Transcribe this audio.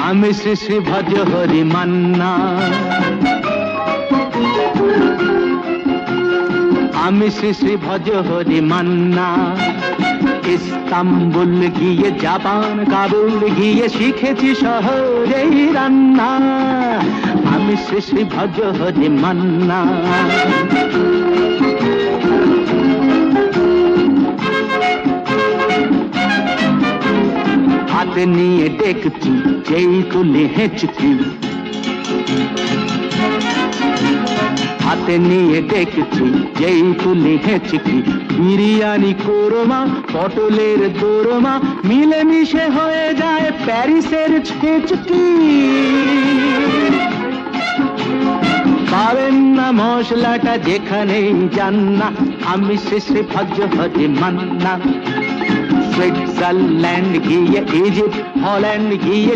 আমি শ্রী শ্রী ভজ হরি মান্না, আমি শ্রী শ্রী ভজ হরি মান্না। ইস্তাম্বুল গিয়ে জাপান কাবুল গিয়ে শিখেছি শহরেই রান্না, আমি শ্রী শ্রী ভজ হরি মান্না। হাতে নিয়ে দেখছি যেই তুলে হেঁচকি, হাতে নিয়ে দেখছি যেই তুলে হেঁচকি। বিরিয়ানি কোরমা পটলের দোরমা মিলেমিশে হয়ে যায় প্যারিসের ছেচকি। পাবেন না মশলাটা যেখানেই যান না, আমি শ্রী শ্রী ভজ হরি মান্না। সুইজারল্যান্ড গিয়ে ইজিপ্ট হল্যান্ড গিয়ে